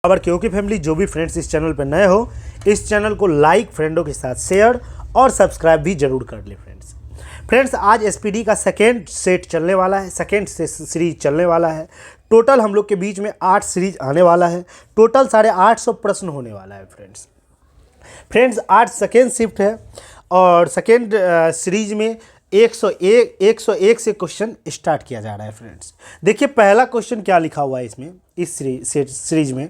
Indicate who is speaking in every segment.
Speaker 1: और क्योंकि फैमिली जो भी फ्रेंड्स इस चैनल पर नए हो, इस चैनल को लाइक, फ्रेंडों के साथ शेयर और सब्सक्राइब भी जरूर कर ले फ्रेंड्स। आज एसपीडी का सेकेंड सेट चलने वाला है, सेकेंड सीरीज चलने वाला है। टोटल हम लोग के बीच में 8 सीरीज आने वाला है। टोटल 850 प्रश्न होने वाला है फ्रेंड्स। आज सेकेंड शिफ्ट है और सेकेंड सीरीज में 101 से क्वेश्चन स्टार्ट किया जा रहा है फ्रेंड्स। देखिए पहला क्वेश्चन क्या लिखा हुआ है इसमें, इस सीरीज में।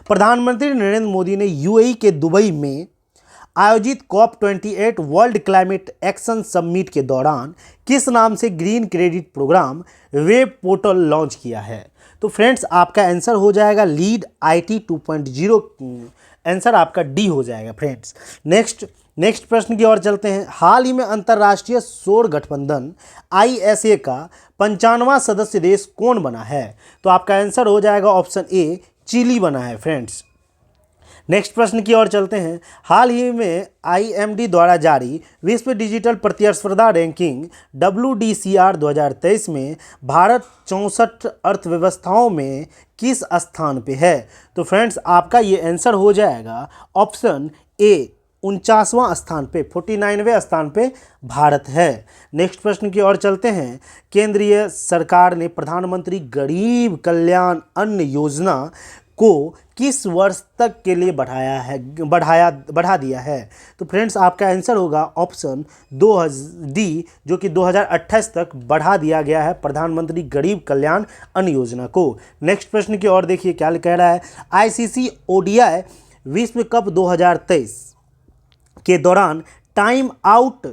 Speaker 1: प्रधानमंत्री नरेंद्र मोदी ने यूएई के दुबई में आयोजित COP28 world climate action summit के दौरान किस नाम से green credit program web portal launch किया है? तो फ्रेंड्स आपका आंसर हो जाएगा लीड IT 2.0। आंसर आपका डी हो जाएगा फ्रेंड्स। नेक्स्ट प्रश्न की ओर चलते हैं। हाल ही में अंतर्राष्ट्रीय सौर गठबंधन ISA का 95वां सदस्य देश कौन बना है? तो आपका आंसर हो जाएगा ऑप्शन ए, चिली बना है फ्रेंड्स। नेक्स्ट प्रश्न की ओर चलते हैं। हाल ही में IMD द्वारा जारी विश्व डिजिटल प्रतिस्पर्धा रैंकिंग WDCR 2023 में भारत 64 अर्थव्यवस्थाओं में किस स्थान पे है? तो फ्रेंड्स आपका ये आंसर हो जाएगा ऑप्शन ए, 49वां स्थान पे, 49वें स्थान पे भारत है। नेक्स्ट प्रश्न की ओर चलते हैं। केंद्रीय सरकार ने प्रधानमंत्री गरीब कल्याण अन्न योजना को किस वर्ष तक के लिए बढ़ा दिया है? तो फ्रेंड्स आपका आंसर होगा ऑप्शन डी, जो कि 2028 तक बढ़ा दिया गया है प्रधानमंत्री गरीब कल्याण अन्न योजना को। नेक्स्ट प्रश्न की ओर देखिए क्या कह रहा है। ICC ODI विश्व कप 2023 के दौरान टाइम आउट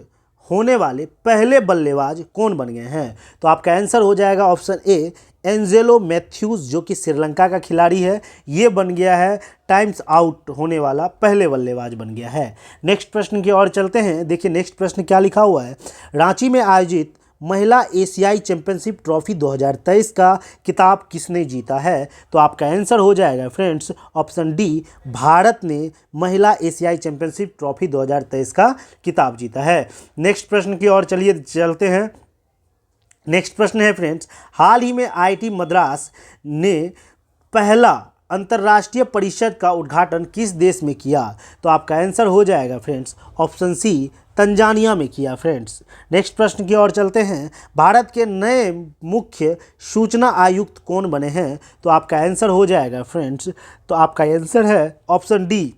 Speaker 1: होने वाले पहले बल्लेबाज कौन बन गए हैं? तो आपका आंसर हो जाएगा ऑप्शन ए, एंजेलो मैथ्यूज, जो कि श्रीलंका का खिलाड़ी है। ये बन गया है टाइम्स आउट होने वाला पहले बल्लेबाज बन गया है। नेक्स्ट प्रश्न की ओर चलते हैं। देखिए नेक्स्ट प्रश्न क्या लिखा हुआ है। रांची में आयोजित महिला एशियाई चैंपियनशिप ट्रॉफी 2023 का खिताब किसने जीता है? तो आपका आंसर हो जाएगा फ्रेंड्स ऑप्शन डी, भारत ने महिला एशियाई चैंपियनशिप ट्रॉफी 2023 का खिताब जीता है। नेक्स्ट प्रश्न की ओर चलते हैं। नेक्स्ट प्रश्न है फ्रेंड्स। हाल ही में IIT मद्रास ने पहला अंतर्राष्ट्रीय परिषद का उद्घाटन किस देश में किया? तो आपका आंसर हो जाएगा फ्रेंड्स ऑप्शन सी, तंजानिया में किया फ्रेंड्स। नेक्स्ट प्रश्न की ओर चलते हैं। भारत के नए मुख्य सूचना आयुक्त कौन बने हैं? तो आपका आंसर हो जाएगा फ्रेंड्स, तो आपका आंसर है ऑप्शन डी,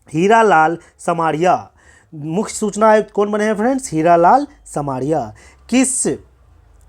Speaker 1: हीरालाल समारिया। मुख्य सूचना आयुक्त कौन बने हैं फ्रेंड्स? हीरालाल समारिया। किस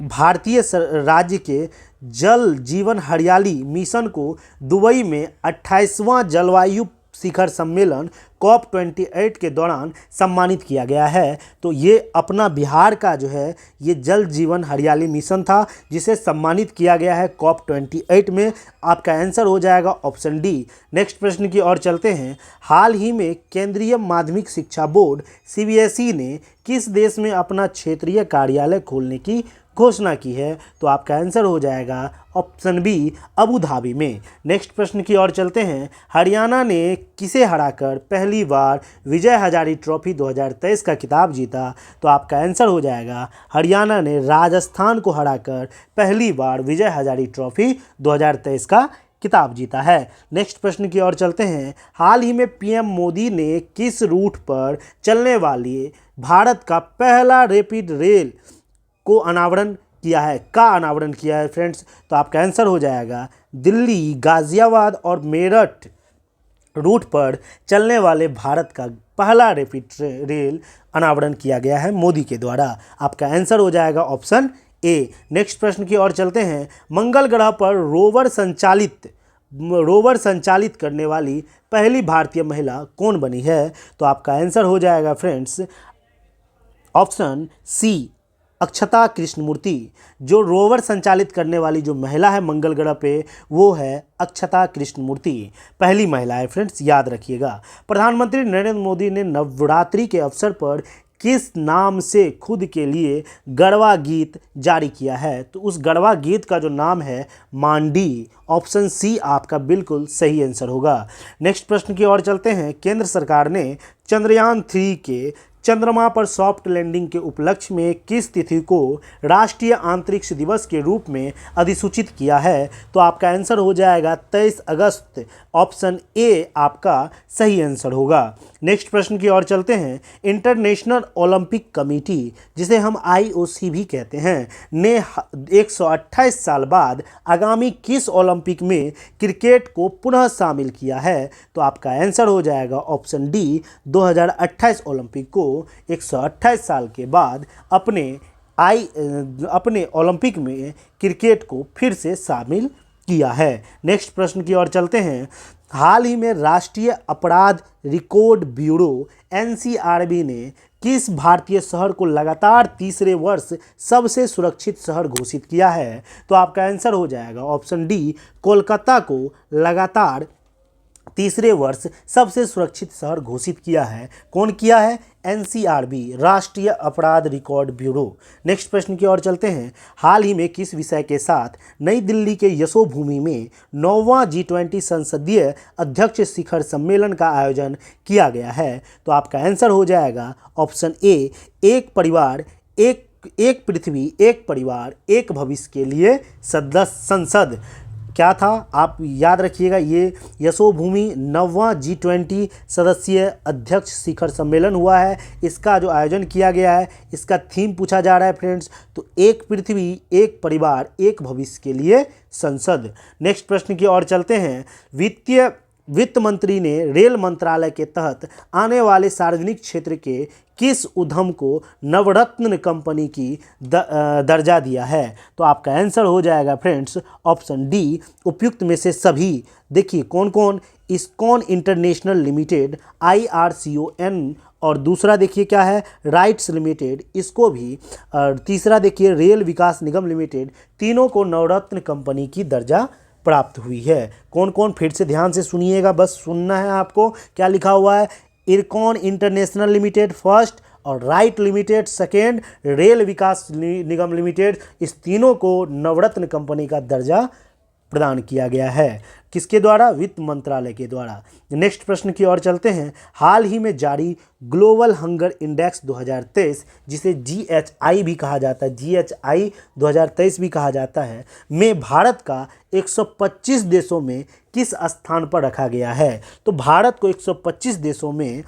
Speaker 1: भारतीय राज्य के जल जीवन हरियाली मिशन को दुबई में 28वां जलवायु शिखर सम्मेलन COP28 के दौरान सम्मानित किया गया है? तो ये अपना बिहार का जो है ये जल जीवन हरियाली मिशन था, जिसे सम्मानित किया गया है COP28 में। आपका आंसर हो जाएगा ऑप्शन डी। नेक्स्ट प्रश्न की ओर चलते हैं। हाल ही में केंद्रीय माध्यमिक शिक्षा बोर्ड CBSE ने किस देश में अपना क्षेत्रीय कार्यालय खोलने की घोषणा की है? तो आपका आंसर हो जाएगा ऑप्शन बी, अबू धाबी में। नेक्स्ट प्रश्न की ओर चलते हैं। हरियाणा ने किसे हराकर पहली बार विजय हजारी ट्रॉफी 2023 का खिताब जीता? तो आपका आंसर हो जाएगा हरियाणा ने राजस्थान को हराकर पहली बार विजय हजारी ट्रॉफी 2023 का खिताब जीता है। नेक्स्ट प्रश्न की ओर चलते हैं। हाल ही में PM मोदी ने किस रूट पर चलने वाली भारत का पहला रैपिड रेल को अनावरण किया है फ्रेंड्स? तो आपका आंसर हो जाएगा दिल्ली, गाजियाबाद और मेरठ रूट पर चलने वाले भारत का पहला रैपिड रेल अनावरण किया गया है मोदी के द्वारा। आपका आंसर हो जाएगा ऑप्शन ए। नेक्स्ट प्रश्न की ओर चलते हैं। मंगल ग्रह पर रोवर संचालित करने वाली पहली भारतीय महिला कौन बनी है? तो आपका आंसर हो जाएगा फ्रेंड्स ऑप्शन सी, अक्षता कृष्णमूर्ति। जो रोवर संचालित करने वाली जो महिला है मंगल ग्रह पे, वो है अक्षता कृष्णमूर्ति, पहली महिला है फ्रेंड्स, याद रखिएगा। प्रधानमंत्री नरेंद्र मोदी ने नवरात्रि के अवसर पर किस नाम से खुद के लिए गढ़वा गीत जारी किया है? तो उस गढ़वा गीत का जो नाम है मांडी। ऑप्शन सी आपका बिल्कुल सही आंसर होगा। नेक्स्ट प्रश्न की ओर चलते हैं। केंद्र सरकार ने चंद्रयान 3 के चंद्रमा पर सॉफ्ट लैंडिंग के उपलक्ष्य में किस तिथि को राष्ट्रीय अंतरिक्ष दिवस के रूप में अधिसूचित किया है? तो आपका आंसर हो जाएगा 23 अगस्त। ऑप्शन ए आपका सही आंसर होगा। नेक्स्ट प्रश्न की ओर चलते हैं। इंटरनेशनल ओलंपिक कमेटी, जिसे हम IOC भी कहते हैं, ने 128 साल बाद आगामी किस ओलंपिक में क्रिकेट को पुनः शामिल किया है? तो आपका आंसर हो जाएगा ऑप्शन डी, 2028 ओलंपिक को 128 साल के बाद अपने ओलंपिक में क्रिकेट को फिर से शामिल किया है। नेक्स्ट प्रश्न की ओर चलते हैं। हाल ही में राष्ट्रीय अपराध रिकॉर्ड ब्यूरो NCRB ने किस भारतीय शहर को लगातार तीसरे वर्ष सबसे सुरक्षित शहर घोषित किया है? तो आपका आंसर हो जाएगा ऑप्शन डी, कोलकाता को लगातार तीसरे वर्ष सबसे सुरक्षित शहर घोषित किया है। कौन किया है? NCRB, राष्ट्रीय अपराध रिकॉर्ड ब्यूरो। नेक्स्ट प्रश्न की ओर चलते हैं। हाल ही में किस विषय के साथ नई दिल्ली के यशोभूमि में 9वां G20 संसदीय अध्यक्ष शिखर सम्मेलन का आयोजन किया गया है? तो आपका आंसर हो जाएगा ऑप्शन ए, एक परिवार एक पृथ्वी एक परिवार एक भविष्य के लिए संसद। क्या था आप याद रखिएगा, ये यशोभूमि 9वां G20 सदस्यीय अध्यक्ष शिखर सम्मेलन हुआ है। इसका जो आयोजन किया गया है, इसका थीम पूछा जा रहा है फ्रेंड्स, तो एक पृथ्वी एक परिवार एक भविष्य के लिए संसद। नेक्स्ट प्रश्न की ओर चलते हैं। वित्त मंत्री ने रेल मंत्रालय के तहत आने वाले सार्वजनिक क्षेत्र के किस उद्यम को नवरत्न कंपनी की दर्जा दिया है? तो आपका आंसर हो जाएगा फ्रेंड्स ऑप्शन डी, उपयुक्त में से सभी। देखिए कौन कौन, इस्कॉन इंटरनेशनल लिमिटेड IRCON, और दूसरा देखिए क्या है, राइट्स लिमिटेड, इसको भी, और तीसरा देखिए रेल विकास निगम लिमिटेड। तीनों को नवरत्न कंपनी की दर्जा प्राप्त हुई है। कौन कौन, फिर से ध्यान से सुनिएगा, बस सुनना है आपको। क्या लिखा हुआ है? इरकॉन इंटरनेशनल लिमिटेड फर्स्ट, और राइट लिमिटेड सेकेंड, रेल विकास निगम लिमिटेड, इस तीनों को नवरत्न कंपनी का दर्जा प्रदान किया गया है। किसके द्वारा? वित्त मंत्रालय के द्वारा। नेक्स्ट प्रश्न की ओर चलते हैं। हाल ही में जारी ग्लोबल हंगर इंडेक्स 2023, जिसे GHI भी कहा जाता है, GHI 2023 भी कहा जाता है, में भारत का 125 देशों में किस स्थान पर रखा गया है? तो भारत को 125 देशों में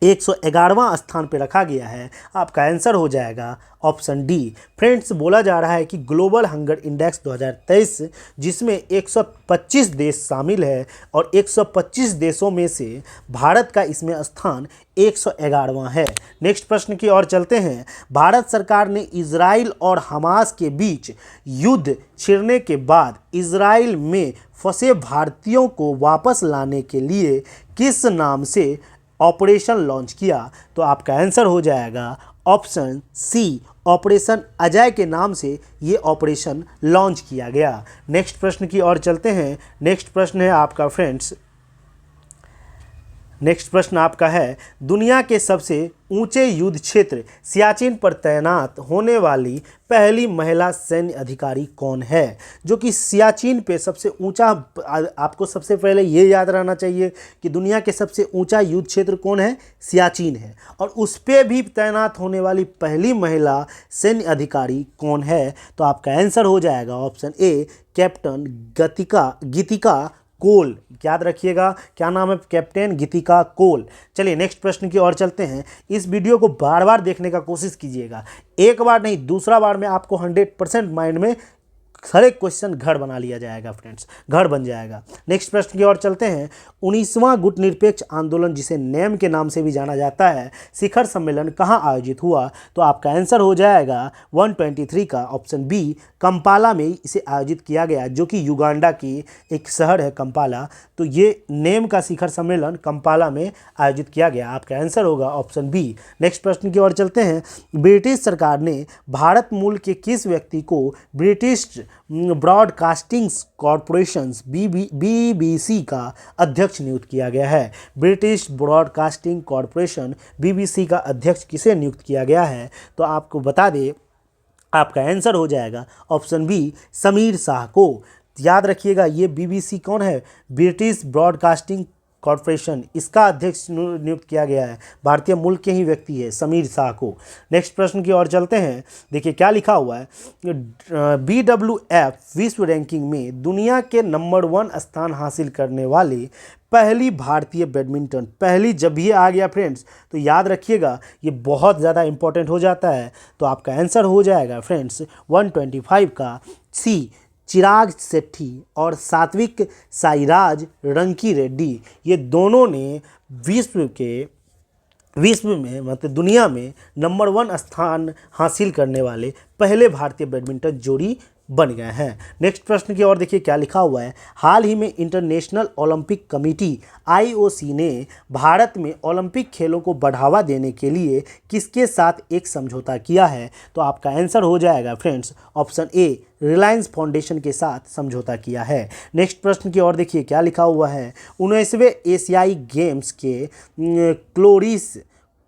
Speaker 1: 111वां स्थान पर रखा गया है। आपका आंसर हो जाएगा ऑप्शन डी। फ्रेंड्स, बोला जा रहा है कि ग्लोबल हंगर इंडेक्स 2023, जिसमें 125 देश शामिल है, और 125 देशों में से भारत का इसमें स्थान 111वां है। नेक्स्ट प्रश्न की ओर चलते हैं। भारत सरकार ने इजराइल और हमास के बीच युद्ध छिड़ने के बाद इजराइल में फंसे भारतीयों को वापस लाने के लिए किस नाम से ऑपरेशन लॉन्च किया? तो आपका आंसर हो जाएगा ऑप्शन सी, ऑपरेशन अजय के नाम से ये ऑपरेशन लॉन्च किया गया। नेक्स्ट प्रश्न की ओर चलते हैं। नेक्स्ट प्रश्न है आपका फ्रेंड्स, नेक्स्ट प्रश्न आपका है, दुनिया के सबसे ऊंचे युद्ध क्षेत्र सियाचिन पर तैनात होने वाली पहली महिला सैन्य अधिकारी कौन है? जो कि सियाचिन पे सबसे ऊंचा, आपको सबसे पहले ये याद रहना चाहिए कि दुनिया के सबसे ऊंचा युद्ध क्षेत्र कौन है? सियाचिन है। और उस पे भी तैनात होने वाली पहली महिला सैन्य अधिकारी कौन है? तो आपका आंसर हो जाएगा ऑप्शन ए, कैप्टन गीतिका कोल। याद रखिएगा, क्या नाम है? कैप्टन गीतिका कोल। चलिए नेक्स्ट प्रश्न की ओर चलते हैं। इस वीडियो को बार बार देखने का कोशिश कीजिएगा, एक बार नहीं, दूसरा बार में आपको 100% माइंड में हर एक क्वेश्चन घर बना लिया जाएगा फ्रेंड्स, घर बन जाएगा। नेक्स्ट प्रश्न की ओर चलते हैं। 19वां गुटनिरपेक्ष आंदोलन, जिसे नेम के नाम से भी जाना जाता है, शिखर सम्मेलन कहाँ आयोजित हुआ? तो आपका आंसर हो जाएगा 123 का ऑप्शन बी, कंपाला में इसे आयोजित किया गया, जो कि युगांडा की एक शहर है कंपाला। तो ये नेम का शिखर सम्मेलन कंपाला में आयोजित किया गया। आपका आंसर होगा ऑप्शन बी। नेक्स्ट प्रश्न की ओर चलते हैं। ब्रिटिश सरकार ने भारत मूल के किस व्यक्ति को ब्रिटिश ब्रॉडकास्टिंग कॉरपोरेशन BBC का अध्यक्ष नियुक्त किया गया है? ब्रिटिश ब्रॉडकास्टिंग कॉरपोरेशन BBC का अध्यक्ष किसे नियुक्त किया गया है? तो आपको बता दें, आपका आंसर हो जाएगा ऑप्शन बी, समीर शाह को। याद रखिएगा, ये BBC कौन है? ब्रिटिश ब्रॉडकास्टिंग कॉरपोरेशन, इसका अध्यक्ष नियुक्त किया गया है, भारतीय मूल के ही व्यक्ति है, समीर शाह को। नेक्स्ट प्रश्न की ओर चलते हैं। देखिए क्या लिखा हुआ है, BWF विश्व रैंकिंग में दुनिया के नंबर 1 स्थान हासिल करने वाले पहली भारतीय बैडमिंटन, पहली जब ये आ गया फ्रेंड्स तो याद रखिएगा ये बहुत ज़्यादा इंपॉर्टेंट हो जाता है। तो आपका आंसर हो जाएगा फ्रेंड्स 125 का सी, चिराग शेट्टी और सात्विक साईराज रंकी रेड्डी, ये दोनों ने विश्व में मतलब दुनिया में नंबर 1 स्थान हासिल करने वाले पहले भारतीय बैडमिंटन जोड़ी बन गए हैं। नेक्स्ट प्रश्न की ओर देखिए क्या लिखा हुआ है, हाल ही में इंटरनेशनल ओलंपिक कमेटी IOC ने भारत में ओलंपिक खेलों को बढ़ावा देने के लिए किसके साथ एक समझौता किया है? तो आपका आंसर हो जाएगा friends option A, Reliance foundation के साथ समझौता किया है। नेक्स्ट प्रश्न की ओर देखिए क्या लिखा हुआ है, 19वें एशियाई गेम्स के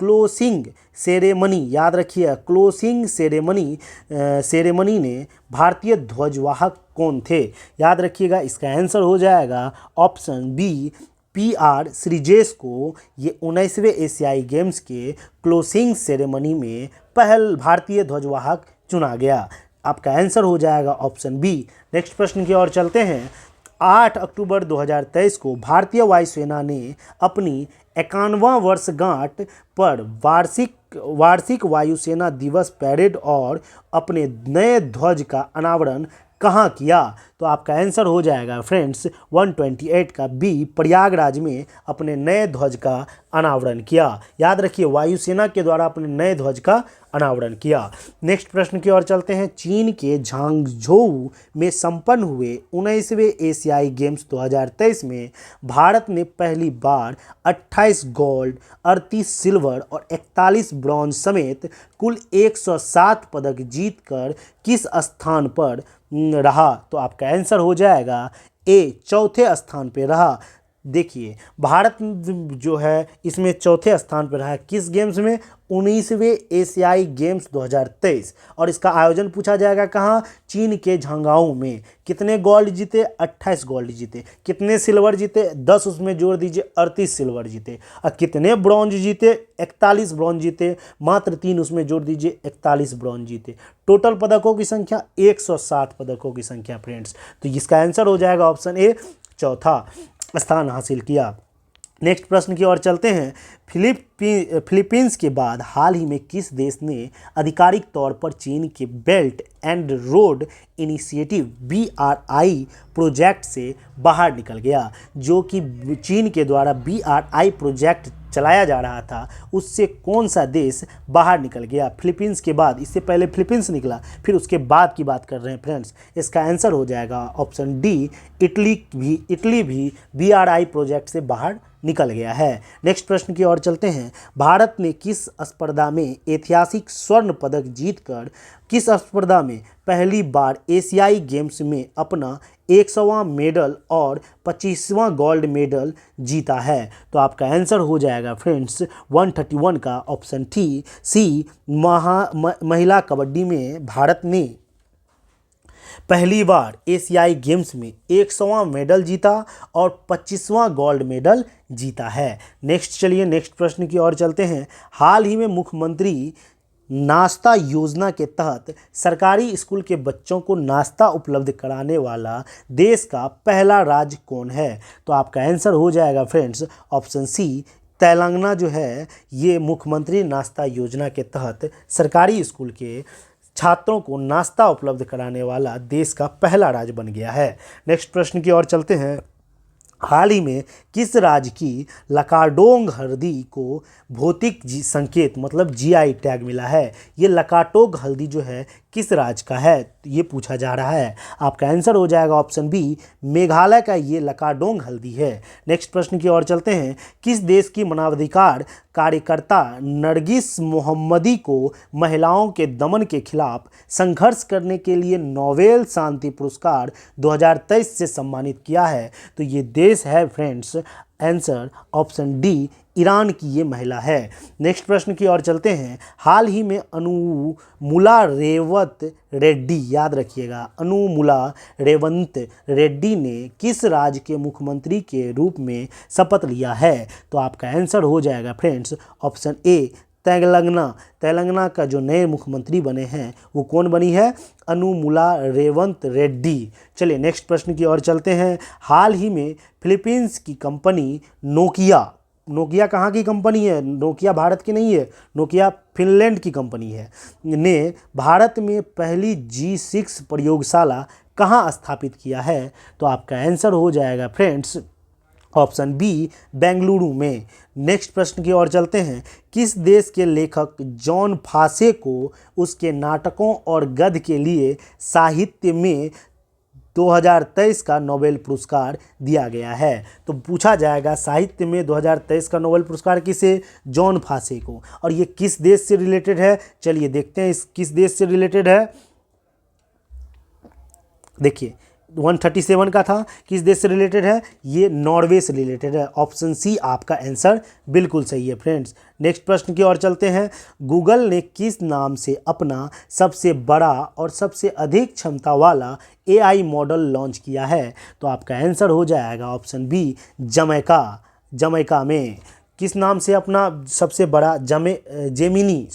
Speaker 1: क्लोसिंग सेरेमनी, याद रखिए क्लोसिंग सेरेमनी में भारतीय ध्वजवाहक कौन थे? याद रखिएगा इसका आंसर हो जाएगा ऑप्शन बी, PR श्रीजेश को ये 19वें एशियाई गेम्स के क्लोसिंग सेरेमनी में पहल भारतीय ध्वजवाहक चुना गया। आपका आंसर हो जाएगा ऑप्शन बी। नेक्स्ट प्रश्न की ओर चलते हैं। 8 अक्टूबर 2023 को भारतीय वायुसेना ने अपनी 51वां वर्षगांठ पर वार्षिक वायुसेना दिवस पैरेड और अपने नए ध्वज का अनावरण कहाँ किया? तो आपका आंसर हो जाएगा फ्रेंड्स 128 का बी, प्रयागराज में अपने नए ध्वज का अनावरण किया। याद रखिए वायुसेना के द्वारा अपने नए ध्वज का अनावरण किया। नेक्स्ट प्रश्न की ओर चलते हैं। चीन के झांगझोऊ में संपन्न हुए 19वें एशियाई गेम्स 2023 में भारत ने पहली बार 28 गोल्ड, 38 सिल्वर और 41 ब्रॉन्ज समेत कुल 107 पदक जीतकर किस स्थान पर रहा? तो आपका आंसर हो जाएगा ए, चौथे स्थान पे रहा। देखिए भारत जो है इसमें चौथे स्थान पर रहा है, किस गेम्स में? 19वें एशियाई गेम्स 2023। और इसका आयोजन पूछा जाएगा कहाँ? चीन के झांगाओ में। कितने गोल्ड जीते? 28 गोल्ड जीते। कितने सिल्वर जीते? 10 उसमें जोड़ दीजिए, 38 सिल्वर जीते। और कितने ब्रॉन्ज जीते? 41 ब्रॉन्ज जीते। मात्र 3 उसमें जोड़ दीजिए, 41 ब्रॉन्ज जीते। टोटल पदकों की संख्या 107 पदकों की संख्या फ्रेंड्स। तो इसका आंसर हो जाएगा ऑप्शन ए, चौथा स्थान हासिल किया। नेक्स्ट प्रश्न की ओर चलते हैं। फिलीपींस के बाद हाल ही में किस देश ने आधिकारिक तौर पर चीन के belt and road initiative BRI project से बाहर निकल गया? जो कि चीन के द्वारा BRI प्रोजेक्ट चलाया जा रहा था, उससे कौन सा देश बाहर निकल गया? फिलीपींस के बाद, इससे पहले फिलीपींस निकला, फिर उसके बाद की बात कर रहे हैं फ्रेंड्स। इसका आंसर हो जाएगा ऑप्शन डी, इटली भी BRI प्रोजेक्ट से बाहर निकल गया है। नेक्स्ट प्रश्न की ओर चलते हैं। भारत ने किस स्पर्धा में ऐतिहासिक स्वर्ण पदक जीतकर किस स्पर्धा में पहली बार एशियाई गेम्स में अपना 100वां मेडल और 25वां गोल्ड मेडल जीता है? तो आपका आंसर हो जाएगा फ्रेंड्स 131 का ऑप्शन सी, महिला कबड्डी में भारत ने पहली बार एशियाई गेम्स में 100वां मेडल जीता और 25वां गोल्ड मेडल जीता है। नेक्स्ट चलिए नेक्स्ट प्रश्न की ओर चलते हैं। हाल ही में मुख्यमंत्री नाश्ता योजना के तहत सरकारी स्कूल के बच्चों को नाश्ता उपलब्ध कराने वाला देश का पहला राज्य कौन है? तो आपका आंसर हो जाएगा फ्रेंड्स ऑप्शन सी, तेलंगाना जो है ये मुख्यमंत्री नाश्ता योजना के तहत सरकारी स्कूल के छात्रों को नाश्ता उपलब्ध कराने वाला देश का पहला राज्य बन गया है। नेक्स्ट प्रश्न की ओर चलते हैं। हाल ही में किस राज्य की लकाडोंग हल्दी को भौतिक संकेत मतलब GI टैग मिला है? ये लकाटोंग हल्दी जो है किस राज्य का है ये पूछा जा रहा है। आपका आंसर हो जाएगा ऑप्शन बी, मेघालय का ये लकाडोंग हल्दी है। नेक्स्ट प्रश्न की ओर चलते हैं। किस देश की मानवाधिकार कार्यकर्ता नरगिस मोहम्मदी को महिलाओं के दमन के खिलाफ संघर्ष करने के लिए नोबेल शांति पुरस्कार 2023 से सम्मानित किया है? तो ये देश देश है friends, answer option D Iran की ये महिला है। नेक्स्ट प्रश्न की ओर चलते हैं। हाल ही में अनुमुला रेवंत रेड्डी, याद रखिएगा, अनुमुला रेवंत रेड्डी ने किस राज्य के मुख्यमंत्री के रूप में शपथ लिया है? तो आपका आंसर हो जाएगा friends option A Telangana. Telangana का जो नए मुख्यमंत्री बने हैं वो कौन बनी है? अनुमुला रेवंत रेड्डी। चलिए नेक्स्ट प्रश्न की ओर चलते हैं। हाल ही में फिलीपींस की कंपनी नोकिया, नोकिया कहाँ की कंपनी है? नोकिया भारत की नहीं है, नोकिया फिनलैंड की कंपनी है, ने भारत में पहली G6 प्रयोगशाला कहाँ स्थापित किया है? तो आपका आंसर हो जाएगा फ्रेंड्स ऑप्शन बी बेंगलुरु में। नेक्स्ट प्रश्न की ओर चलते हैं। किस देश के लेखक जॉन फासे को उसके नाटकों और गद्य के लिए साहित्य में 2023 का नोबेल पुरस्कार दिया गया है? तो पूछा जाएगा साहित्य में 2023 का नोबेल पुरस्कार किसे? जॉन फासे को। और ये किस देश से रिलेटेड है? चलिए देखते हैं इस किस देश से रिलेटेड है। देखिए 137 का था, किस देश से रिलेटेड है? ये नॉर्वे से रिलेटेड है। ऑप्शन सी आपका आंसर बिल्कुल सही है फ्रेंड्स। नेक्स्ट प्रश्न की ओर चलते हैं। गूगल ने किस नाम से अपना सबसे बड़ा और सबसे अधिक क्षमता वाला AI मॉडल लॉन्च किया है? तो आपका आंसर हो जाएगा ऑप्शन बी जमैका। जमैका में किस नाम से अपना सबसे बड़ा जेमिनी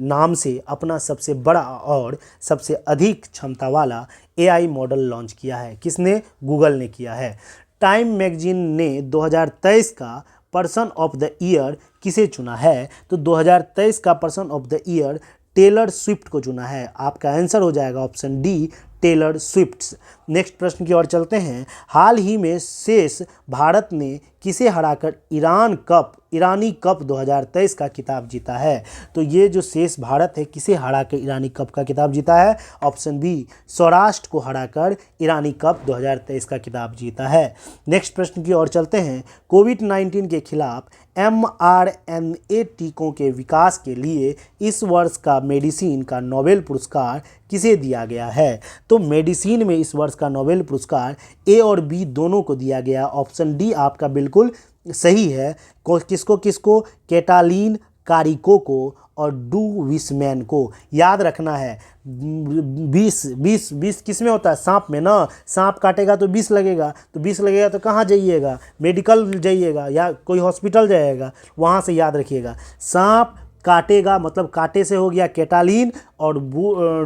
Speaker 1: नाम से अपना सबसे बड़ा और सबसे अधिक क्षमता वाला AI मॉडल लॉन्च किया है? किसने? गूगल ने किया है। टाइम मैगजीन ने 2023 का पर्सन ऑफ द ईयर किसे चुना है? तो 2023 का person of the year Taylor Swift को चुना है। आपका आंसर हो जाएगा option D Taylor Swift. Next प्रश्न की ओर चलते हैं। हाल ही में शेष भारत ने किसे हराकर ईरानी कप 2023 का खिताब जीता है? तो ये जो शेष भारत है किसे हराकर ईरानी कप का खिताब जीता है? ऑप्शन बी सौराष्ट्र को हराकर ईरानी कप 2023 का खिताब जीता है। नेक्स्ट प्रश्न की ओर चलते हैं। कोविड-19 के खिलाफ mRNA टीकों के विकास के लिए इस वर्ष का मेडिसिन का नोबेल पुरस्कार किसे दिया गया है? तो मेडिसिन में इस वर्ष का नोबेल पुरस्कार ए और बी दोनों को दिया गया। ऑप्शन डी आपका बिल्कुल सही है। किसको किसको? कैटालीन कारिको को और डू विसमैन को। याद रखना है 20 किस में होता है? सांप में ना। सांप काटेगा तो 20 लगेगा, तो 20 लगेगा तो कहाँ जाइएगा? मेडिकल जाइएगा या कोई हॉस्पिटल जाइएगा, वहाँ से याद रखिएगा। सांप काटेगा मतलब काटे से हो गया कैटालीन, और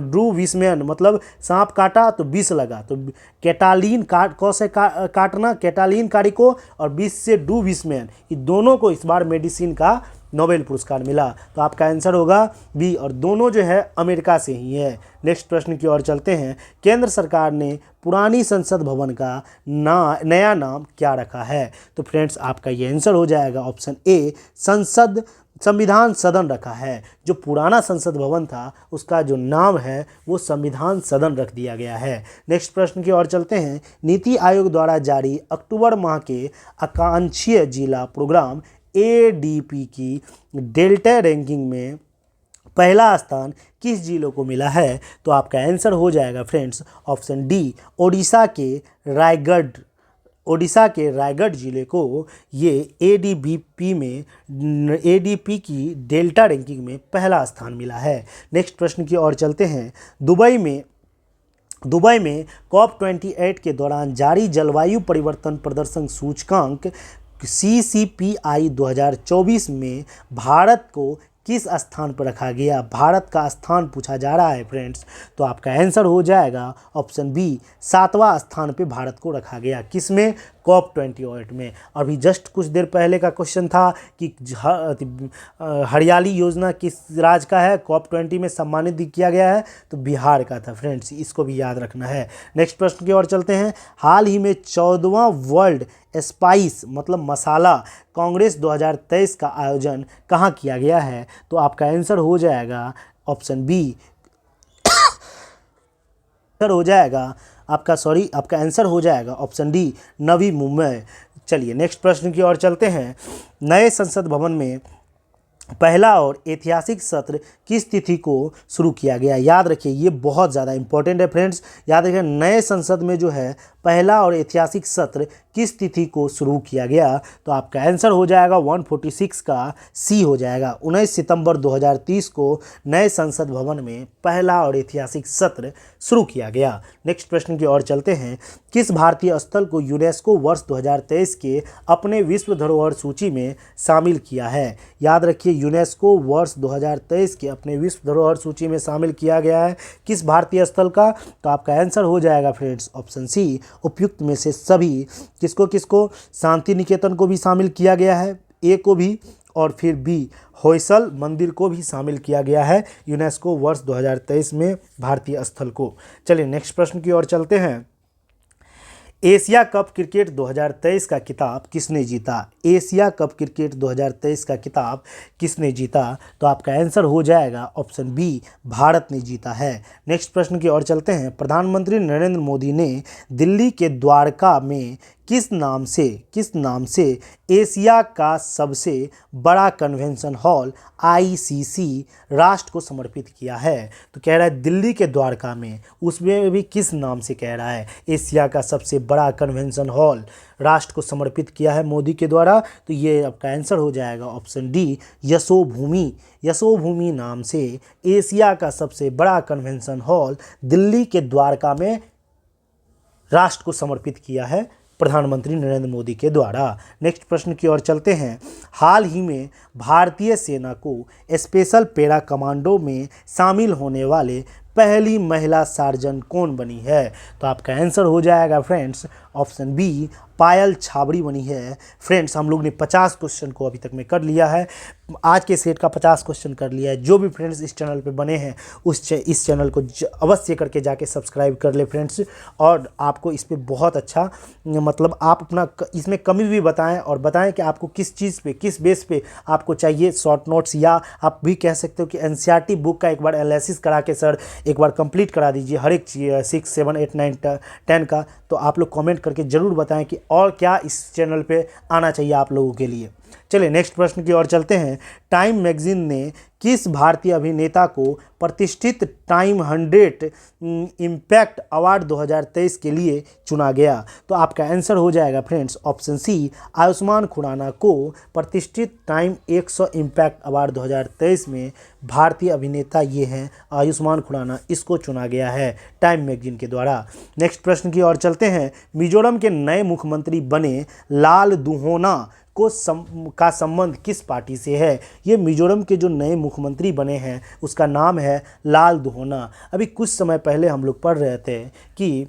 Speaker 1: ड्रू विसमैन मतलब सांप काटा तो 20 लगा, तो कैटालीन काटना कैटालीन कारिको और 20 से डू विसमैन, ये दोनों को इस बार मेडिसिन का नोबेल पुरस्कार मिला। तो आपका आंसर होगा बी, और दोनों जो है अमेरिका से ही है। नेक्स्ट प्रश्न की ओर चलते हैं। केंद्र सरकार ने पुरानी संसद भवन का नया नाम क्या रखा है? तो फ्रेंड्स आपका ये आंसर हो जाएगा ऑप्शन ए संविधान सदन रखा है। जो पुराना संसद भवन था उसका जो नाम है वो संविधान सदन रख दिया गया है। नेक्स्ट प्रश्न की ओर चलते हैं। नीति आयोग द्वारा जारी अक्टूबर माह के आकांक्षी जिला प्रोग्राम ADP की डेल्टा रैंकिंग में पहला स्थान किस जिलों को मिला है? तो आपका आंसर हो जाएगा फ्रेंड्स ऑप्शन डी ओडिशा के रायगढ़ जिले को ये ADP की डेल्टा रैंकिंग में पहला स्थान मिला है। नेक्स्ट प्रश्न की ओर चलते हैं। दुबई में COP28 के दौरान जारी जलवायु परिवर्तन प्रदर्शन सूचकांक CCPI 2024 में भारत को किस स्थान पर रखा गया? भारत का स्थान पूछा जा रहा है फ्रेंड्स। तो आपका आंसर हो जाएगा ऑप्शन बी 7वां स्थान पे भारत को रखा गया। किस में? COP28 में। अभी जस्ट कुछ देर पहले का क्वेश्चन था कि हरियाली योजना किस राज्य का है? COP20 में सम्मानित किया गया है, तो बिहार का था फ्रेंड्स, इसको भी याद रखना है। नेक्स्ट प्रश्न की ओर चलते हैं। हाल ही में 14वां वर्ल्ड स्पाइस मतलब मसाला कांग्रेस 2023 का आयोजन कहाँ किया गया है? तो आपका आंसर हो जाएगा ऑप्शन बी आपका आंसर हो जाएगा ऑप्शन डी नवी मुंबई। चलिए नेक्स्ट प्रश्न की ओर चलते हैं। नए संसद भवन में पहला और ऐतिहासिक सत्र किस तिथि को शुरू किया गया? याद रखिए ये बहुत ज़्यादा इंपॉर्टेंट है फ्रेंड्स। याद रखिए नए संसद में जो है पहला और ऐतिहासिक सत्र किस तिथि को शुरू किया गया? तो आपका आंसर हो जाएगा 146 का सी हो जाएगा। 19 सितंबर 2030 को नए संसद भवन में पहला और ऐतिहासिक सत्र शुरू किया गया। नेक्स्ट प्रश्न की ओर चलते हैं। किस भारतीय स्थल को यूनेस्को वर्ष 2023 के अपने विश्व धरोहर सूची में शामिल किया है? याद रखिए यूनेस्को वर्ष 2023 के अपने विश्व धरोहर सूची में शामिल किया गया है किस भारतीय स्थल का? तो आपका आंसर हो जाएगा फ्रेंड्स ऑप्शन सी, उपयुक्त में से सभी। किसको किसको? शांति निकेतन को भी शामिल किया गया है, ए को भी, और फिर बी होयसल मंदिर को भी शामिल किया गया है यूनेस्को वर्ष 2023 में भारतीय स्थल को। चलिए नेक्स्ट प्रश्न की ओर चलते हैं। एशिया कप क्रिकेट 2023 का खिताब किसने जीता? एशिया कप क्रिकेट 2023 का खिताब किसने जीता? तो आपका आंसर हो जाएगा ऑप्शन बी, भारत ने जीता है। नेक्स्ट प्रश्न की ओर चलते हैं। प्रधानमंत्री नरेंद्र मोदी ने दिल्ली के द्वारका में किस नाम से एशिया का सबसे बड़ा कन्वेंशन हॉल आईसीसी राष्ट्र को समर्पित किया है? तो कह रहा है दिल्ली के द्वारका में, उसमें भी किस नाम से कह रहा है एशिया का सबसे बड़ा कन्वेंशन हॉल राष्ट्र को समर्पित किया है मोदी के द्वारा? तो ये आपका आंसर हो जाएगा ऑप्शन डी, यशोभूमि। यशोभूमि नाम से एशिया का सबसे बड़ा कन्वेंशन हॉल दिल्ली के द्वारका में राष्ट्र को समर्पित किया है प्रधानमंत्री नरेंद्र मोदी के द्वारा। नेक्स्ट प्रश्न की ओर चलते हैं। हाल ही में भारतीय सेना को स्पेशल पैरा कमांडो में शामिल होने वाले पहली महिला सार्जन कौन बनी है? तो आपका आंसर हो जाएगा फ्रेंड्स ऑप्शन बी, पायल छाबड़ी बनी है। फ्रेंड्स हम लोग ने 50 क्वेश्चन को अभी तक में कर लिया है। आज के सेट का 50 क्वेश्चन कर लिया है। जो भी फ्रेंड्स इस चैनल पे बने हैं इस चैनल को अवश्य करके जाके सब्सक्राइब कर ले फ्रेंड्स। और आपको इस पे बहुत अच्छा मतलब आप अपना इसमें कमी भी बताएं और बताएं कि आपको किस चीज़ पे, किस बेस पे आपको चाहिए शॉर्ट नोट्स, या आप भी कह सकते हो कि एनसीईआरटी बुक का एक बार एनालिसिस करा के सर एक बार कंप्लीट करा दीजिए हर एक 6, 7, 8, 9, 10 का। तो आप लोग कमेंट करके ज़रूर बताएं कि और क्या इस चैनल पे आना चाहिए आप लोगों के लिए। चलिए नेक्स्ट प्रश्न की ओर चलते हैं। टाइम मैगजीन ने किस भारतीय अभिनेता को प्रतिष्ठित टाइम 100 इम्पैक्ट अवार्ड 2023 के लिए चुना गया? तो आपका आंसर हो जाएगा friends option C, Ayushmann Khurana को प्रतिष्ठित टाइम 100 इम्पैक्ट अवार्ड 2023 में भारतीय अभिनेता ये हैं आयुष्मान खुराना, इसको चुना गया है टाइम मैगजीन के द्वारा। नेक्स्ट प्रश्न की ओर चलते हैं। मिजोरम के नए मुख्यमंत्री बने लाल दुहोना का संबंध किस पार्टी से है? ये मिजोरम के जो नए मुख्यमंत्री बने हैं उसका नाम है लाल दुहोना। अभी कुछ समय पहले हम लोग पढ़ रहे थे कि